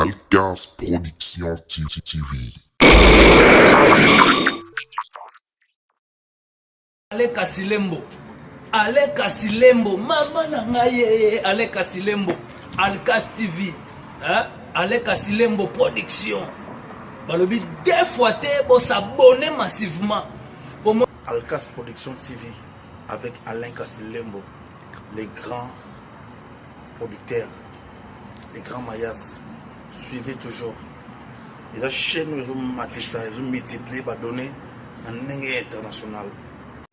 Alcas Production TV. Aleka Silembo, mama na ngaye, Aleka Silembo, Alcas TV, hein? Aleka Silembo Production. Balobi deux fois pour s'abonner massivement. Alcas Production TV avec Alain Kassilembo, les grands producteurs, les grands mayas. Suivez toujours. Les chaînes ils ont matissé, ils ont multiplié, ils ont donné un international.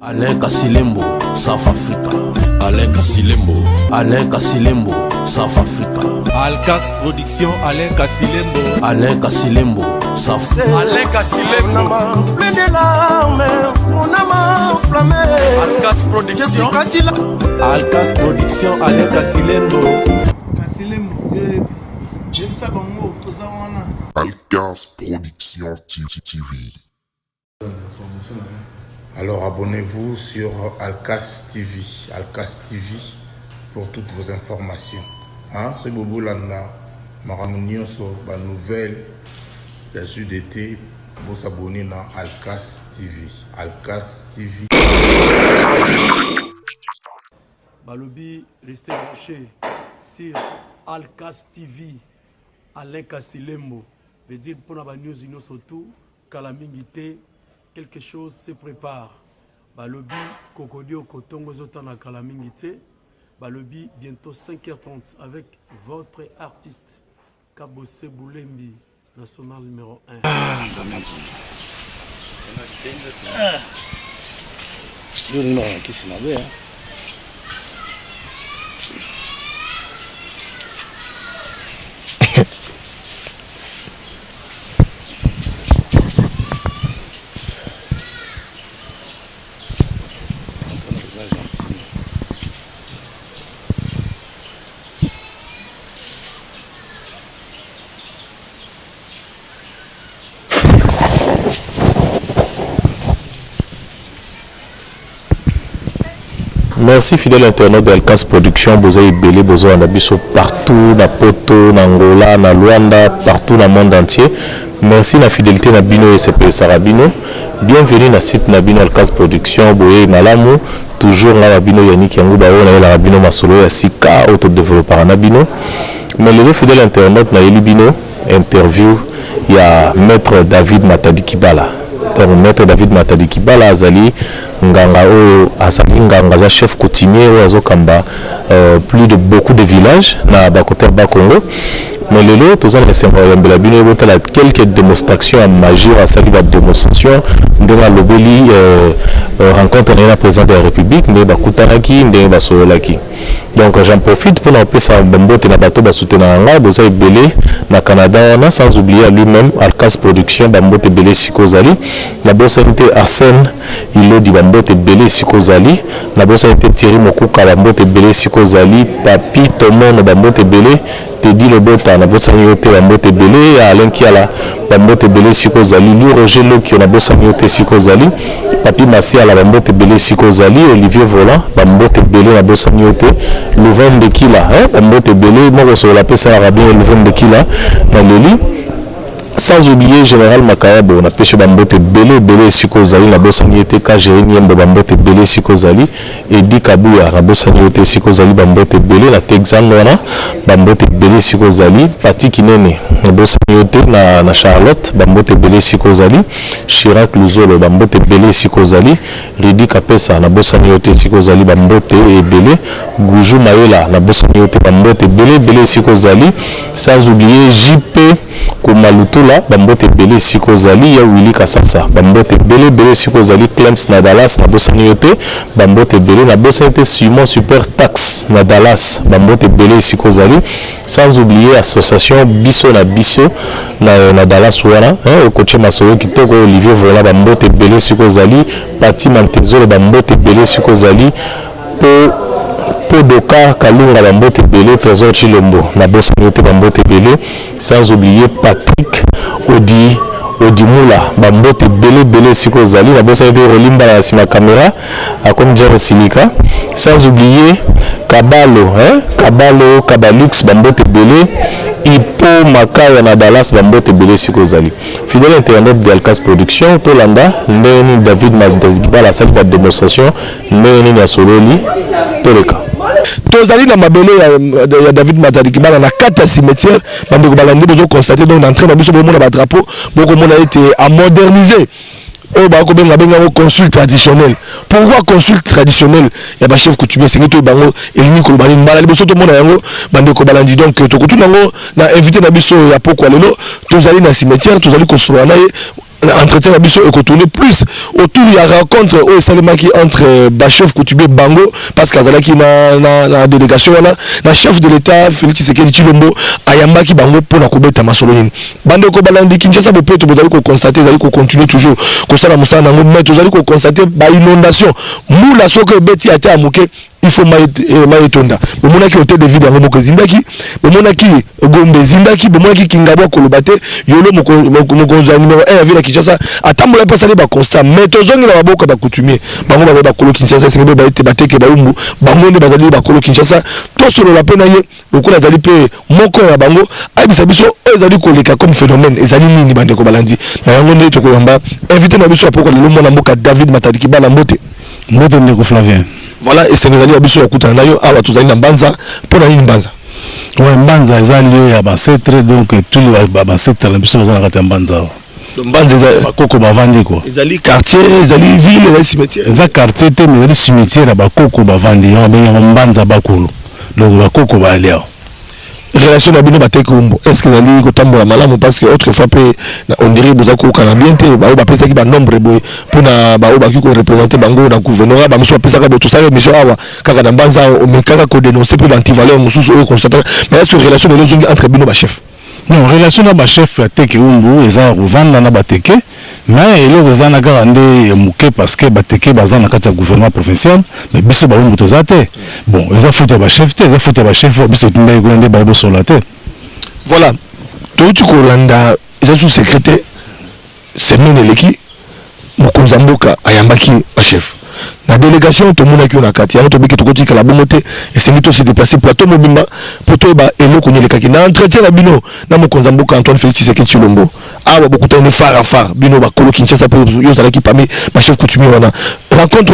Alain Kassilembo, South Africa. Alain Kassilembo. Alain Kassilembo, South Africa. Alcas Production, Alain Kassilembo. Alain Kassilembo, South Africa. Alain Kassilembo. Plein de larmes, mon âme enflammée. Alcas Production. Alcas Production, Alain Kassilembo. Alcas Production TV. Alors abonnez-vous sur Alcas TV, Alcas TV pour toutes vos informations. Hein? Ce bobo landa, maramounion sur la nouvelle des jeux d'été, vous s'abonner dans Alcas TV, Alcas TV. Balobi, restez branchés sur Alcas TV, Alain Kassilembo. Veut dire pour la news surtout, Kalamingité. Quelque chose se prépare. Balobi, Kokodio, Kotongo, Zotana, Kalamingité. Balobi, bientôt 5h30 avec votre artiste, Kabose Boulembi, national numéro 1. Merci fidèle internaute d'Alcas Production, vous avez belé, vous avez un partout, na Poto, na Angola, na Luanda, partout dans le monde entier. Merci la fidélité na Bino et CP Sarabino. Bienvenue na site na Bino Alcas Production, Boye Malamu, toujours na Bino Yannick Yango Bao, na Bino Masolo, ya Sika, autodéveloppeur na Bino. Mais les deux fidèles internautes na Eli Bino, interview, il y a Maître David Matadi Kibala. Maître David Matadi Kibala azali nganga o azali nganga za chef coutumier o azokamba plus de beaucoup de villages na bakoter ba Congo. Mais les autres, tous les quelques démonstrations en magie, à saluer la démonstration de la Lobeli rencontre le président de la République, de Bakutanaki, de Basolaki. Donc j'en profite pour appeler ça Bambote na bateau basoutenanga, vous avez belé na Canada, sans oublier lui-même Alcas Production, Bambote belé Sikozali, la bosse Arsène, il dit Bambote belé Sikozali, la bosse Thierry Mokuka, Bambote belé Sikozali, Papi Tomon, Bambote belé. Teddy le bota na bossa nyote la mbote belé Alain Kiala la mbote belé Sikozali lui Roger Loki na bossa nyote Sikozali Papi Massi la mbote belé Sikozali Olivier Volant la mbote belé na bossa nyote Louvain de Kila la mbote belé moi sur la pesa arabien Louvain de Kila na Leli. Sans oublier Général Makayabo, on a pêché Bambote belé Sikozali, la bossa niete Kajérinième Bambote belé Sikozali, Edi Kabouya, la bossa niete Sikozali, Bambote belé, la Texan Wana, Bambote belé Sikozali, Pati Kinene, la bossa niete na Charlotte, Bambote belé Sikozali, Chirac Luzolo, Bambote belé Sikozali, Ridi Kapesa, la bossa niete Sikozali, Bambote belé, Goujou Maela, la bossa niete Bambote belé Sikozali, sans oublier JP Koumalutula, Bambote belé Sikozali, ya Willy Kasasa, Bambote belé Sikozali, Clems na Dallas, na bossa nyote, Bambote belé na bossa nyote Simon Super Tax na Dallas, Bambote belé Sikozali, sans oublier association Biso na Dallas wana, au coach Masoro Kitoko, Olivier Vola, Bambote belé Sikozali, Pati Mantezolo, Bambote belé Sikozali, Podoka Kalunga Bambote belé, Trésor Chilombo, na bossa nyote Bambote belé, sans oublier Patrick Odimoula, Bambote belé Sikozali, la bossa nyote Rolimba la sima caméra, à comme Jero Silika, sans oublier Kabalo, Kabalux, Bambote belé, Ipo Makaya na Dallas bambote belé sikozali. Fidèle internaute de Alcas Production Tolanda ndeni David Madiba la salle de démonstration ndeni ya Sololi Toleka. Tozali na mabele ya David Matadikibala na kata cimetière bande ko balandi bozo constater donc d'entrée na biso bo mona ba drapeau boko mona été à moderniser. Oh bah comme on consul traditionnel. Pourquoi consul traditionnel? Il y a pas chef coutumier c'est que tout bango et ni ko balandi mbala liboso to mona yango bande ko balandi donc to ko tout nango na invité na biso ya poko lelo tozali na cimetière tozali construire na entretien la biso et plus autour il y a rencontre au Salemaki entre Bachef coutumier Bango parce qu'Azalaki na délégation na chef de l'état Félix Tshisekedi Tshilombo ayambaki Bango pour la kubeta masoloni bande ko balandi Kinshasa bo peut bozali ko constater zali ko continuer toujours ko sala musana ngo mais tozali ko constater ba inondation mula soko beti ata amuke il faut maïtonda bomona ki hôtel de ville yango moko zindaki bomona ki gombe zindaki bomona ki kingabwa kolobate yolo moko za numéro 1 ya ville Kinshasa atambola pasali ba constat mais tozongi na maboko ba coutumier bango bazali ba kolo Kinshasa c'est ba ete bateke ba umbu bango ne bazali ba kolo Kinshasa to solo la pena ye lokola zali pe moko ya bango ayibisa biso ezali koleka comme phénomène ezali nini bande ko balandi na yango nde to ko yamba invité na biso apoko lelo mona mboka David Matadikibala mbote ndeko Flavien. Voilà, et c'est nous allons à Bissou Yakuta Nayo, à tous les Mbanza, pour la Mbanza. Oui, Mbanza, ils ont lieu à Bassetre, donc tous les Bassetre, les Bissou Yakuta Mbanza. Mbanza, ils ont Koko Bavandi, quoi. Ils ont quartier, ils ont ville, ils ont cimetière. Ils ont quartier, mais ils ont cimetière, à Koko Bavandi, ils ont Mbanza Bakolo. Donc, Koko Baléa. Relation na bino bateke umbo est-ce que nali ko tambola malamu parce que autrefois on dirait bozako kana bien te ba pesa ki ba nombre boy pona ba ba ki ko représenter bango na gouvernorat ba muso pesa ka boto sala mission awa kaka na banza o mekaka ko dénoncer pour l'antivaleur mususu o constater mais est-ce que relation de lozongi entre bino ba chef non relation na ba chef ya teke umbo eza revendre na bateke mais il y a des mouquets parce que bateke bazan na kati ya gouvernement provincial mais biso ba umbu tozate bon ils ont foutu ba chef te ils ont foutu ba chef biso tindai ko ndé ba bo solate voilà tout tu ko landa ils ont sous secrétaire semaine leki mokonza mboka ayambaki ba chef la délégation tout le monde qui on a kati ya to biki to koti kala bomote et c'est nito se déplacer plateau mobimba pour to ba eloko nyele kaki na entretien na bino na mokonza mboka Antoine Félix Tshisekedi Tshilombo awa bokuta ne far bino ba kolo Kinshasa pour yo zala ki parmi ma chef coutumier wana rencontre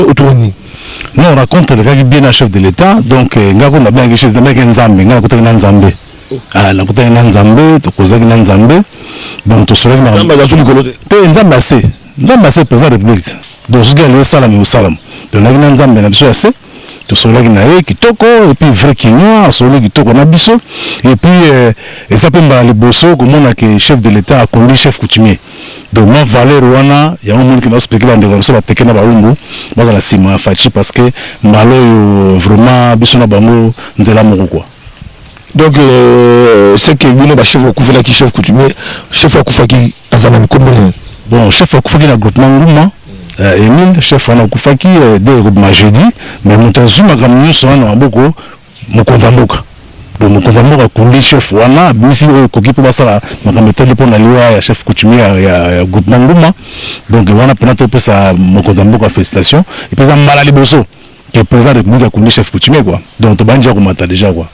autour ni non rencontre les gars bien chef de l'état donc ngako na bien chef de mec nzambe ngako kutana nzambe la kutana nzambe to kozaki na nzambe bon to sola na nzambe za suli kolote te nzambe assez président de république donc je gagne salam au salam donc na nzambe na biso assez to sola na ye kitoko et puis vrai kinwa sola kitoko na biso et puis et ça peut mbala liboso komona que chef de l'état a conduit chef coutumier donc moi valeur wana ya monde qui va expliquer ba ndeko so ba tekena ba umbu baza la sima fachi parce que malo vraiment biso na bango nzela moko quoi donc c'est que bino ba chef okufela ki chef coutumier chef okufaki azana komona bon chef okufaki na groupement nguma Emile chef wana okufaki de groupement jeudi mais montazuma comme nous so na mboko mokonza mboka donc mokonza mboka kundi chef wana bisi koki po basala makamete po na liwa ya chef coutumier ya groupement nguma donc wana pena to pesa mokonza mboka félicitation et puis ça mala liboso que président de république a kundi chef coutumier quoi donc to banja ko mata déjà quoi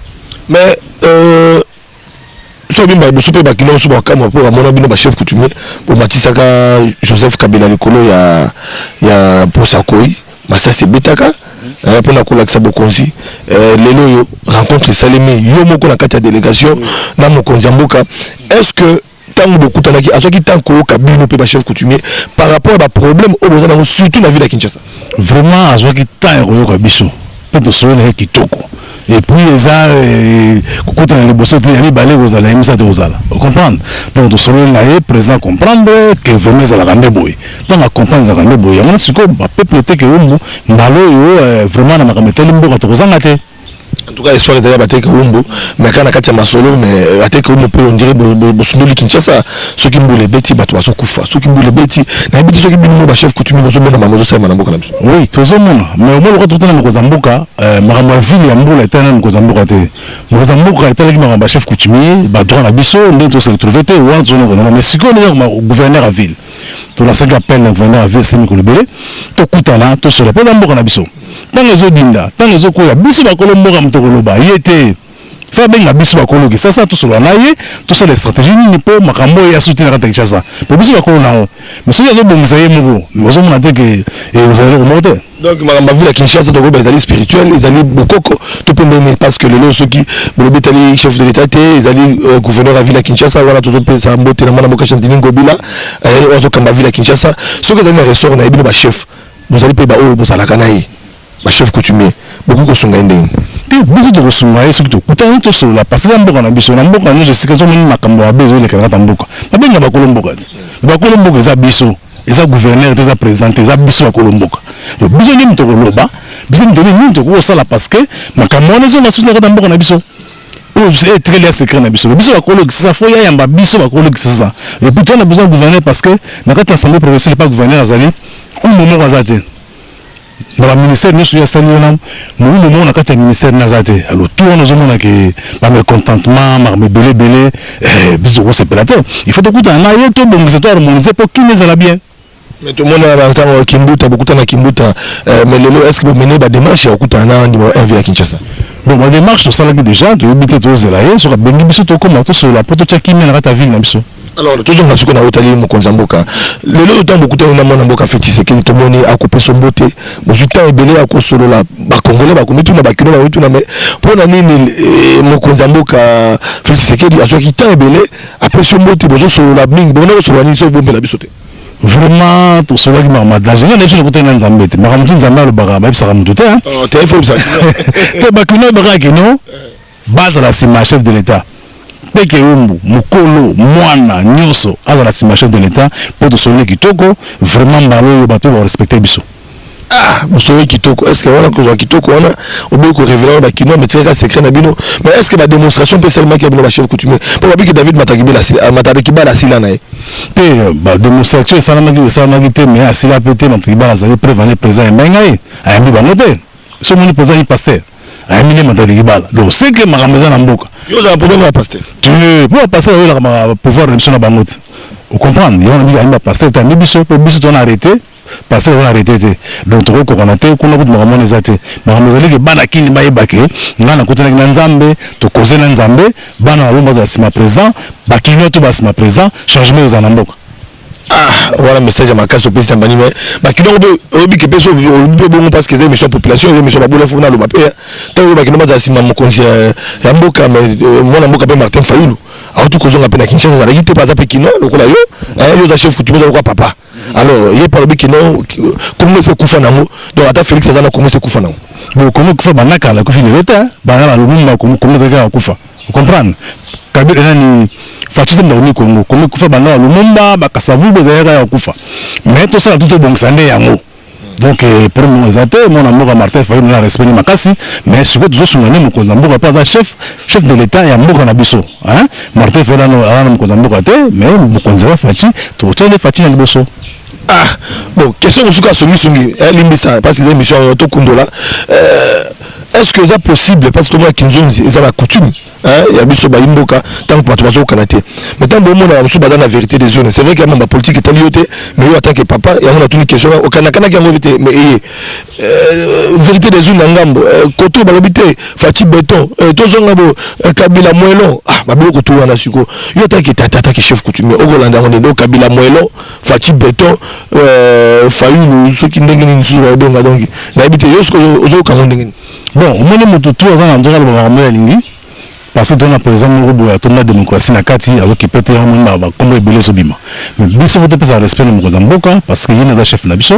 mais so bimba boso pe bakilo so bakama pour amona bino ba chef coutumier pour matisaka Joseph Kabila likolo ya posakoi masasi betaka pour la kolakisa bokonzi lelo yo rencontre salemi yo moko na kati ya délégation na mokonzi mboka est-ce que tango bokutanaki azoki tanko kabino pe ba chef coutumier par rapport à problème au besoin surtout la ville de Kinshasa vraiment azoki tanko ko biso pe to so na kitoko et puis ça quand on les bosses il y a balé aux ala imisa aux ala comprendre donc de selon la présent comprendre que vraiment ça la rendre boy donc à comprendre ça rendre boy on se ko peuple te que umbu malo vraiment na makamete limbo to kozanga en tout cas l'histoire est batté que umbu mais quand akati masolo mais batté que umbu peut on dirait bosundoli Kinshasa ceux qui mbule beti bato basokufa ceux qui mbule beti na beti ceux qui bino ba chef coutumier bozo mona mamozo sema na mboka na biso oui tozo mona mais au moins ko totana ko zamboka makamwa ville ya mbula etana ko zamboka te ko zamboka etala ki makamwa chef coutumier ba droit na biso ndento se retrouver te ou zone ko mais siko na gouverneur à ville to la 5 appel na gouverneur à ville semi ko lebele to kutana to se rappelle mboka na biso tant les odinda tant les okoya biso ba kolomboka mtokoloba yete fa benga biso bakoloki ça tout solo naye tout ça les stratégies ni po makambo ya soutenir kata Kinshasa po biso bakolo nao mais soki azo bongisa ye moko mais ozo mona te que vous allez remonter donc ma ville à Kinshasa donc ils allaient spirituel ils allaient beaucoup tout peut mener parce que le ceux qui le bétali chef de l'état ils allaient gouverneur à ville à Kinshasa voilà tout peut ça mbote na mwana moka Chantini Ngobila ozo kamba ville à Kinshasa ceux qui dans ressort na ibino ba chef vous allez payer ba o bozala kanayi ba chef coutumier beaucoup ko sunga ndenge biso de kosunga yesu kito kutana to solo la parce que mboka na biso na mboka ne je sais que zo moni makambo ya bezo le kana mboka babenga bakolo mboka za biso eza gouverneur eza président eza biso bakolo mboka yo biso ni mtoko loba biso mtoko ni mtoko sala parce que makambo ne zo na soutenir kana mboka na biso o c'est très les secret na biso bakolo que ça faut ya yamba biso bakolo que ça et puis on a besoin de gouverneur parce que na kata assemblée provinciale pas gouverneur azali ou moment azati dans le ministère nous sommes salonam nous moment na kata ministère nazate alors tout on nous demande que ba mécontentement marme belé biso ko separateur il faut écouter na ye to bon c'est toi harmoniser pour qui les a bien mais tout le monde a entendu Kimbuta beaucoup na Kimbuta mais le est-ce que vous menez ba démarche à kutana numéro 1 ville à Kinshasa bon ma démarche ça là déjà de habiter to zelaye sur bengi biso to comment to sur la poto tchaki na kata ville na biso alors toujours na sukona otali mokonzamboka lelo temps beaucoup na mona mboka fétice qui to moni akopé son beauté mojuta ebele akosolola ba congolais ba komitu na ba kino ba mitu na mais pour na nini mokonzamboka fétice qui aso ki temps ebele après son beauté bozo solola mingi bona solola ni so bombe la bisote vraiment tout cela qui m'a madagé na biso côté na nzambe te mara mutu nzambe lo baga ba bisa mutu te hein te faut ça te ba kino baga kino base la sima chef de l'état peke umbu mukolo mwana nyonso ala la chef de l'état pour de sonner kitoko vraiment mbalo yo bato ba respecter biso Moussoui Kitoko, est-ce que voilà que Kitoko on a oublié qu'on révèle ba kino mais c'est secret na bino mais est-ce que la démonstration peut seulement qu'il y a la chef coutumier pour que David Matakiba la sila na te ba démonstration ça na te mais asila pété Matakiba la zali prévenir présent mengai ayambi ba noter so moni présent ni pasteur ayambi Matakiba donc c'est que makameza na mboka yo za problème na pasteur tu pour pasteur yo la pouvoir de na bangote vous comprendre yo na ayambi pasteur tambi biso pour biso ton arrêté parce qu'ils ont arrêté donc trop coronaté qu'on a vu maman les athées maman les que bana kini ba ebake ngana kutana na nzambe to koze na nzambe bana walo za sima président bakino to ba sima président changement aux anamboka voilà message à ma case au président bani mais bakino obi ke peso bon parce que les missions population les missions babula fona lo bape tant bakino ba za sima mokonzi ya mboka mais mwana mboka pe Martin Fayulu a tout kozonga pe na Kinshasa za yite pas za pekino lokola yo yo za chef coutumier za papa alors il parle bien que non comment c'est kufa nango donc ata Félix azana comment c'est kufa nango bon comment kufa banaka la kufa leta banala lumumba comment c'est kufa vous comprenez kabila nani fatite ndoni Congo comment kufa banala lumumba bakasavu bezayaka ya kufa mais tout ça tout bon sande yango donc pour nous exacter mon amour à Martin Fayulu na respect makasi mais ce que tous souvenir mon Konzamboka pas chef de l'état ya mboka na biso hein Martin Fayulu na mon Konzamboka te mais mon Konzamboka fati to tele fati na biso. Bon question musuka songi limbisa parce que émission to kundola est-ce que c'est possible parce que moi kinzo c'est la coutume il y a biso ba imboka tant que bato bazo kanate mais tant bon mona musu bazana la vérité des zones c'est vrai qu'il y a ma politique est lioté mais yo attaque papa il y a une autre question au kanakana qui ngobité mais vérité des zones ngambo koto balobité fati béton to zonga bo kabila moelo babilo koto wana siko yo attaque tata qui chef coutumier au Golanda on est kabila moelo fati béton Fayulu ceux qui ndenge ni nzu ba donga donc na habité yo sko ozo kango ndenge bon omoni moto tout azana ndonga lo ba lingi parce que dans la présence nous avons la démocratie na kati avec qui peut-être on a comme belé sobima mais biso faut pas respect mu Konzamboka parce que il y a chef na biso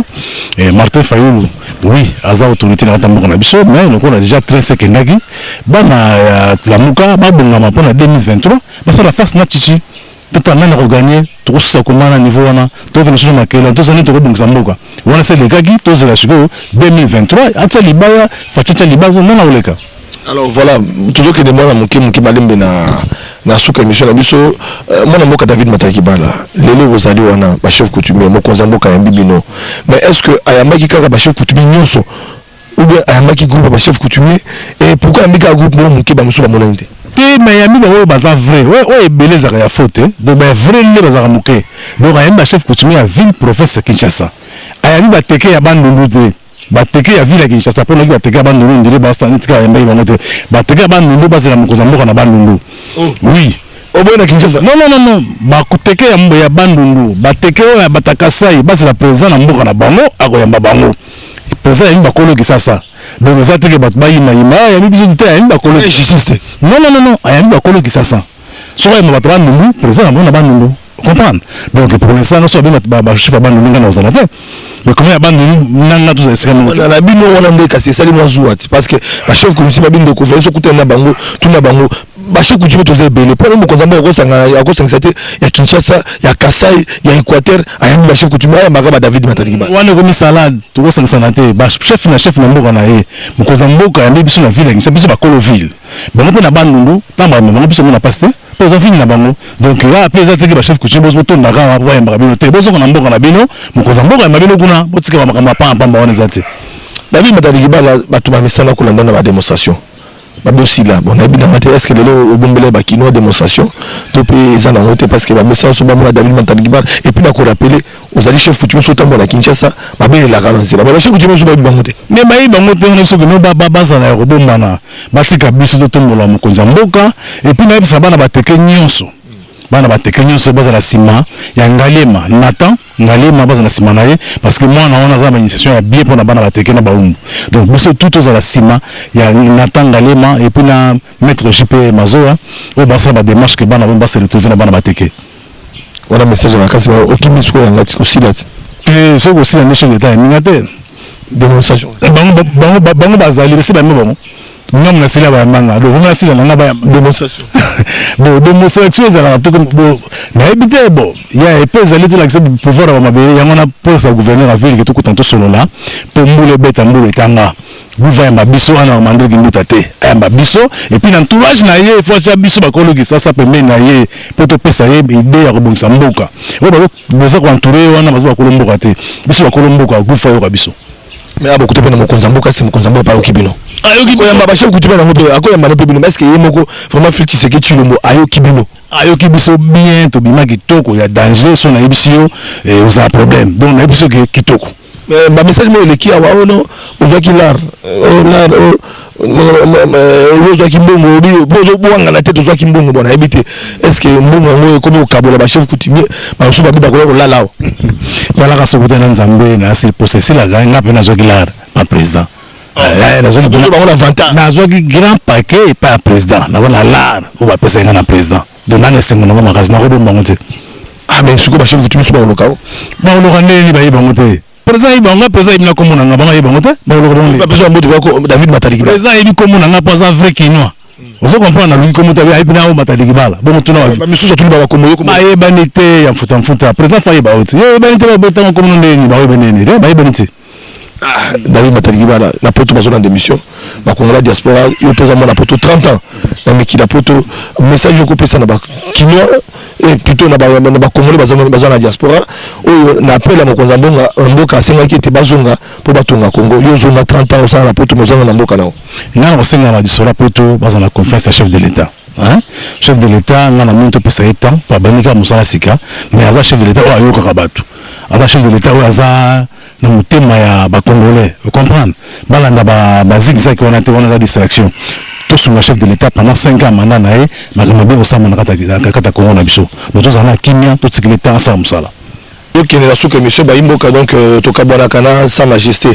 et Martin Fayulu oui aza autorité na Konzamboka na biso mais on a déjà très sekendaki bana la muka ba bongama pour 2023 parce que la face na chichi tout à l'heure regagner tout ça comment à niveau wana to que nous makela to zani to ko Konzamboka wana c'est les gars qui to zela siko 2023 acha libaya facha libaya na oleka. Alors voilà, toujours que des mois qui malembe na souka émission na biso moi na mboka David Matakibala lelo bozali wana ba chef coutumier mo Konzamboka ya bibino mais est-ce que ayamaki kaka ba chef coutumier nyonso ou bien ayamaki groupe ba chef coutumier et pourquoi amika groupe mo muke ba muso ba molante te mais yami ba baza vrai ouais beleza ya faute donc ba vrai le baza muke donc ayamba chef coutumier à ville province Kinshasa ayami ba teke ya bandundu te bateke ya ville ya Kinshasa pour naki bateke bandundu ndire basta nitika ya mbayi bango te bateke bandundu bazela mokonza mboka na bandundu oui oboye na Kinshasa non bakuteke ya bandundu bateke oyo batakasai bazela président na mboka na bango akoyamba bango président ya bakolo Kinshasa donc ça teke bat bayima ya bibiso te ya bakolo justice non ya bakolo Kinshasa soka ya bat bandundu président na bandundu comprendre donc pour l'instant nous sommes ba chef ba ndunga na ozala te mais comment ya bandundu nanga tous les scènes na la bino wana ndeka c'est sali moi jouati parce que ba chef commission ba bino ko fa so kutana bango tuna bango ba chef coutume to zebele pour mo konzamba ko sanga ya ko sanga te ya Kinshasa ya Kasai ya Équateur ayambi ba chef coutume ya makaba David Matalikiba wana ko misalade to ko sanga sana te ba chef na mboka na ye mo konzamba ya biso na ville ngisa biso ba kolo ville bango pe na bandundu tamba bango biso na paste pour ça finir na bango donc là après ça que ba chef coutume bozo to na ga ba yamba bino te bozo na mboka na bino mo konzamba ya mabino kuna botika ba makamba pamba wana zate David Matalikiba ba to ba misala ko landa na ba démonstration aussi là bon est-ce que les bombele bakino démonstration to pe ezana ngote parce que ba message so ba mo David Matalikiba et puis na ko rappeler aux alliés chef coutume so tambo na Kinshasa ba be la garantie ba chef coutume so ba bangote mais ba bangote on so que no ba bazana ko bombana batika biso to tombola mo konza mboka et puis na bisa bana bateke nyonso bana bateke nyonso bazala sima ya Ngalema Nathan Ngalema bazala sima na ye parce que moi na ona za initiation ya bien pour na bana bateke na baumbu donc biso tout aux la sima ya Nathan Ngalema et puis na maître JP Mazoa au basa ba démarche que bana bomba se retrouver na bana bateke voilà message na kasi okimi so ya ngati kusila te so aussi na chef d'état mingateur démonstration bango bazali c'est ba bon ngam na sila ba manga do ngam na sila na ba démonstration bon démonstration za na to bon na ebité bon ya epeza tout l'accès pouvoir ba mabere yango na pour sa gouverneur a ville que tout tanto solo là pour mbule beta mbule tanga buva ya biso ana mandre kinduta te ya biso et puis l'entourage na ye faut ça biso ba kologi ça permet na ye pour to pesa ye idée ya kobongisa mboka o ba besoin ko entourer wana mazo ba kolomboka te biso ba kolomboka kufa yo ka biso mais abo kutopena mokonza mboka si mokonza mboka pa okibino ayoki koyamba ba chef coutume na ngope akoyamba na pebino est-ce que ye moko vraiment filti c'est que tu lombo ayoki biso bien to bima kitoko ya danger so na yebisio et vous a problème donc na yebisio kitoko mais ba message mo eleki awa ono ovaki lar ozwaki mbongo bozo bwanga na tete ozwaki mbongo bona ebite est-ce que mbongo ngo comme okabola ba chef coutume ba so ba bida ko lalao voilà ka so kutana nzambe na c'est possessé la nga pe na zwaki lar pas président nazwaki grand paquet et pas président nazana lar ou ba pesa nga na président donc nanga sengo na makazi na ko bomba te ah mais suko ba chef coutume so ba lokao ba loka ndeni ba yibango te président ibanga président ibina komona nga banga yibango te ba loka ndeni ba besoin mbote ko David Matalikiba président ibi komona nga pas un vrai quinois ozo comprendre na lui comme tu avais ibina o Matalikiba bon tuna ba misusu tu ba komo yo ba yebani te ya mfuta président fa yeba autre yebani te ba bota komona ndeni ba yebani ne ba yebani te David Matalikiba na poto bazona démission ba kongola diaspora yo pesa mo na poto 30 ans na meki la poto message ko pesa na ba kinois et plutôt na ba kongola bazona diaspora o na appel mo konzambonga mboka senga ki te bazonga po batonga Congo yo zona 30 ans osana na poto mozanga na mboka nao ngana osenga na diaspora poto bazana confiance à chef de l'état hein chef de l'état ngana muntu pesa etan pa banika musala sika mais aza chef de l'état o ayoka kabatu aza chef de l'état o aza na mutema ya ba congolais vous comprenez balanda ba zigzag on a za distraction tout son chef de l'état pendant 5 ans mandat na ye makambe o sama na kata Congo na biso nous tous en a kimia tout ce que l'état ensemble musala donc il est là sous que monsieur Baimboka donc tokabwana kana sa majesté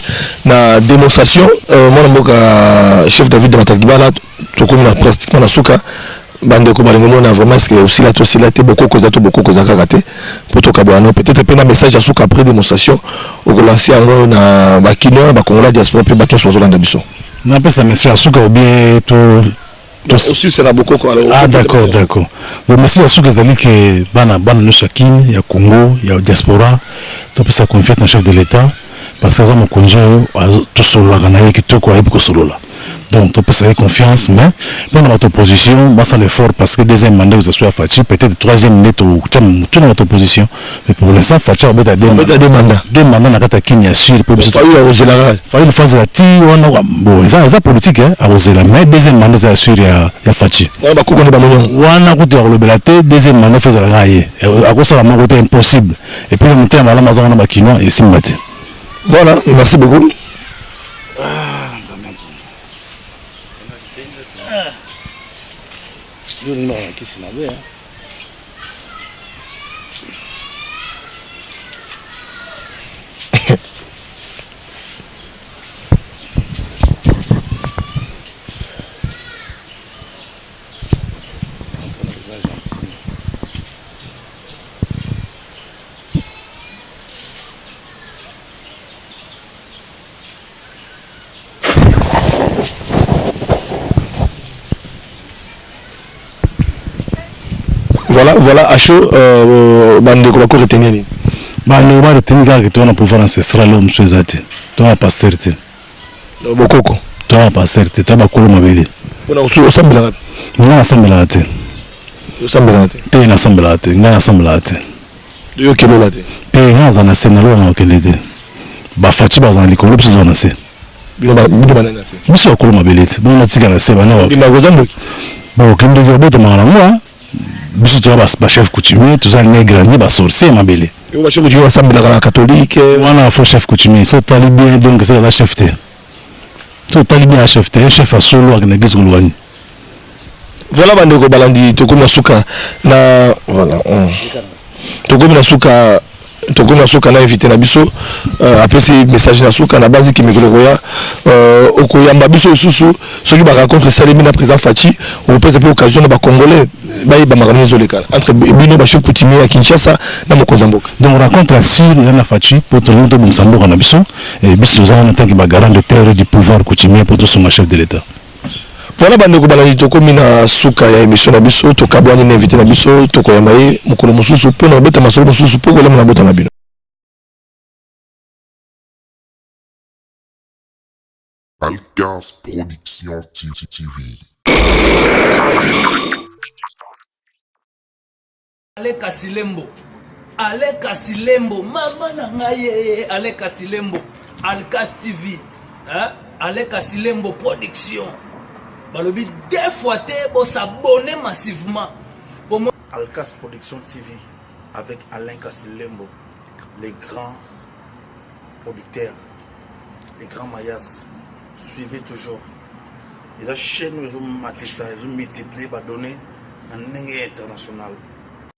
na démonstration mon mboka chef David Matalikiba là tokomona pratiquement na suka bande ko balingo mona vraiment est-ce que aussi là beaucoup cause kaka pour tokabwana peut-être pe na message à suka après démonstration au relancer ngo na bakino ba kongola diaspora pe bato so zolanda biso na pesa message à suka ou bien to aussi c'est là beaucoup ah d'accord le message à suka zali que bana no chacun ya Congo ya diaspora to pesa confiance na chef de l'état parce que ça mon conjoint tout solo la na kitoko ayi ko solo la donc tu peux avoir confiance mais dans notre position moi ça l'effort parce que deuxième mandat vous avez Fachi peut-être troisième net ou tout dans votre position mais pour l'instant Fachi a deux mandats na kata Kenya sur pour faire une phase la ti on bon ça politique hein à Rosela mais deuxième mandat ça sur ya Fachi ba ko ba monyo wana ko to relobelate deuxième mandat fait la railler à cause ça manque impossible et puis le monter à la maison na bakino et simbati voilà merci beaucoup Voilà, à chaud, bande de quoi retenir. Bande de retenir que tu as un pouvoir ancestral l'homme souhaité. Tu as pas certain. Bokoko. Tu as pas certain. Tu as pas couru ma belle. On a aussi ensemble là. On a ensemble là. Ensemble là. Tu es ensemble là. On a ensemble là. Tu es quel là. Tu es en ensemble là. On a quel là. Ba fati ba zan likolo psi zona se. Bino banana se. Biso akolo ma belle. Bon na tika na se bana wa. Bino gozambo. Bon kende ko boto mangana moi. Biso to ba chef coutumier, tout ça les grands ba sorcier ma belle. Yo ba chef coutumier ensemble là catholique. Wana faux chef coutumier, so tali bien donc c'est la chef té. So tali bien chef té, chef a solo ak na gis golwani. Voilà bande ko balandi to comme suka na voilà. To comme na suka na invité na biso après ces messages na suka na base qui me koya okoyamba biso susu soki ba rencontre Salimi na président Fachi on peut avoir occasion ba congolais ba makambo zoleka entre bino ba chef coutumier à Kinshasa na Mokozamboka. Donc rencontre assure na Fachi pour tout le monde Mokozamboka na biso et biso za en tant que ba garant de terre du pouvoir coutumier pour tout son chef de l'état. Voilà bande ko balandi to komi na suka ya émission na biso to kabwani na invité na biso to koyamba ye mokolo mosusu po na beta masolo mosusu po ko na bota na bino. Alcas Production TV. Ale Kasilembo, mama na ngaye, Ale Kasilembo, Alcas TV, hein? Ale Kasilembo Production. Balobi deux fois pour s'abonner massivement. Alcas Production TV avec Alain Kasilembo, les grands producteurs, les grands mayas. Suivez toujours. Les chaînes ils ont multiplié, donné un international.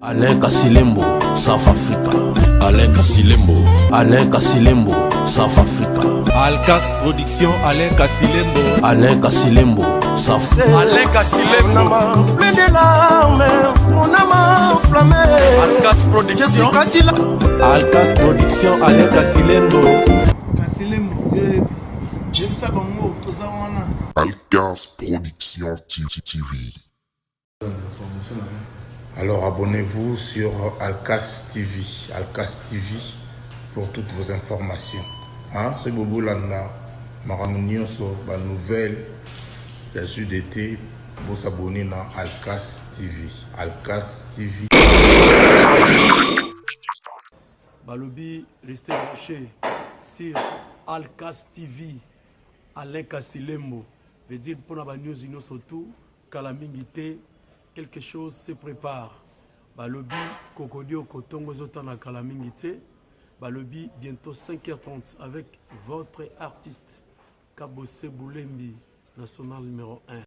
Alain Kasilembo, South Africa. Alain Kasilembo. Alain Kasilembo, South Africa. Alcas Production, Alain Kasilembo. Alain Kasilembo, South Africa. Alain Kasilembo. Plein de larmes, mon âme enflammée. Alcas Production. Alcas Production, Alain Kasilembo. Kasilembo, j'aime ça bon mot, Alcas Production TV. Alors abonnez-vous sur Alcas TV. Alcas TV pour toutes vos informations. Hein? C'est Bobo Landa, Maramounionso, la nouvelle des jeux d'été. Vous s'abonner dans Alcas TV. Alcas TV. Balobi, restez branchés sur Alcas TV. Alain Kasilembo. Veut dire pour la news surtout, Kalamingité. Quelque chose se prépare. Balobi, Kokodio, Kotongo, Zotana, Kalamingité. Balobi, bientôt 5h30 avec votre artiste, Kabose Boulembi, national numéro 1.